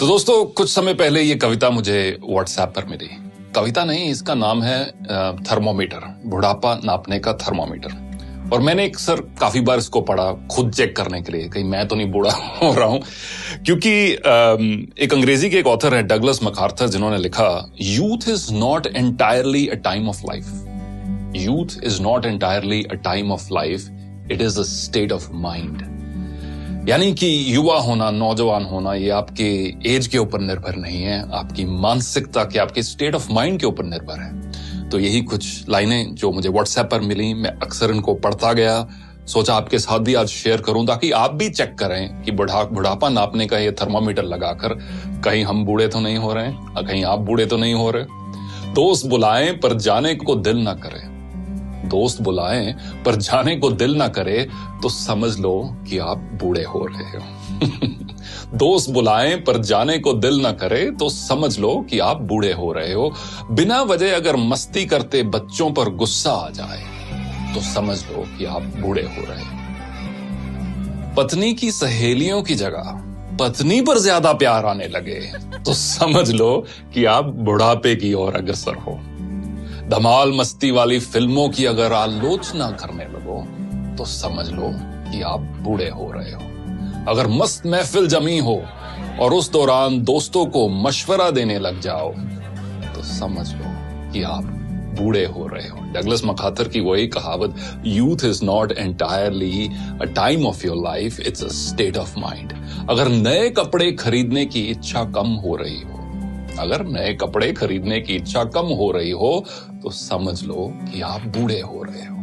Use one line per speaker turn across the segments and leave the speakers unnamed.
तो दोस्तों, कुछ समय पहले ये कविता मुझे व्हाट्सएप पर मिली। कविता नहीं, इसका नाम है थर्मोमीटर, बुढ़ापा नापने का थर्मोमीटर। और मैंने अक्सर काफी बार इसको पढ़ा खुद चेक करने के लिए, कहीं मैं तो नहीं बूढ़ा हो रहा हूं। क्योंकि एक अंग्रेजी के एक ऑथर है डगलस मैकार्थर, जिन्होंने लिखा, youth is not entirely a time of life. Youth is not entirely a time of life, it is a state of mind. यानी कि युवा होना, नौजवान होना, ये आपके एज के ऊपर निर्भर नहीं है, आपकी मानसिकता के, आपके स्टेट ऑफ माइंड के ऊपर निर्भर है। तो यही कुछ लाइनें जो मुझे व्हाट्सएप पर मिली, मैं अक्सर इनको पढ़ता गया, सोचा आपके साथ भी आज शेयर करूं ताकि आप भी चेक करें कि बुढ़ापा नापने का ये थर्मामीटर लगाकर कहीं हम बूढ़े तो नहीं हो रहे हैं, कहीं आप बूढ़े तो नहीं हो रहे। दोस्त बुलाएं पर जाने को दिल ना करे, दोस्त बुलाएं पर जाने को दिल ना करे तो समझ लो कि आप बूढ़े हो रहे हो। दोस्त बुलाएं पर जाने को दिल ना करे तो समझ लो कि आप बूढ़े हो रहे हो। बिना वजह अगर मस्ती करते बच्चों पर गुस्सा आ जाए तो समझ लो कि आप बूढ़े हो रहे हो। पत्नी की सहेलियों की जगह पत्नी पर ज्यादा प्यार आने लगे तो समझ लो कि आप बुढ़ापे की ओर अग्रसर हो। धमाल मस्ती वाली फिल्मों की अगर आलोचना करने लगो तो समझ लो कि आप बूढ़े हो रहे हो। अगर मस्त महफिल जमी हो और उस दौरान दोस्तों को मशवरा देने लग जाओ तो समझ लो कि आप बूढ़े हो रहे हो। डगलस मैकार्थर की वही कहावत, youth is not entirely a time of your life, it's a state of mind. अगर नए कपड़े खरीदने की इच्छा कम हो रही हो, अगर नए कपड़े खरीदने की इच्छा कम हो रही हो तो समझ लो कि आप बूढ़े हो रहे हो।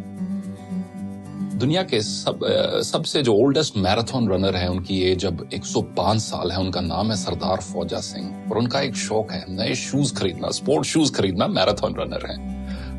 दुनिया के सबसे जो ओल्डेस्ट मैराथन रनर है, उनकी एज अब 105 साल है। उनका नाम है सरदार फौजा सिंह और उनका एक शौक है नए शूज खरीदना, स्पोर्ट शूज खरीदना। मैराथन रनर है,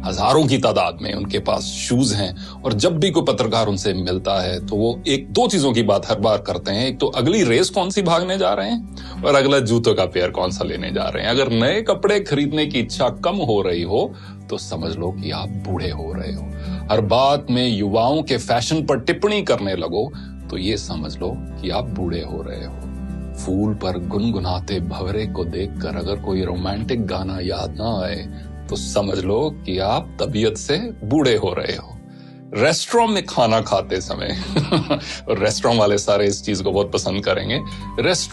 हजारों की तादाद में उनके पास शूज हैं। और जब भी कोई पत्रकार उनसे मिलता है तो वो एक दो चीजों की बात हर बार करते हैं, एक तो अगली रेस कौन सी भागने जा रहे हैं और अगला जूतों का पेयर कौन सा लेने जा रहे हैं। अगर नए कपड़े खरीदने की इच्छा कम हो रही हो तो समझ लो कि आप बूढ़े हो रहे हो। हर बात में युवाओं के फैशन पर टिप्पणी करने लगो तो ये समझ लो कि आप बूढ़े हो रहे हो। फूल पर गुनगुनाते भंवरे को देखकर अगर कोई रोमांटिक गाना याद ना आए तो समझ लो कि आप तबीयत से बूढ़े हो रहे हो। रेस्टोरेंट में खाना खाते समय और रेस्टोरेंट वाले सारे इस चीज को बहुत पसंद करेंगे, रेस्टोरेंट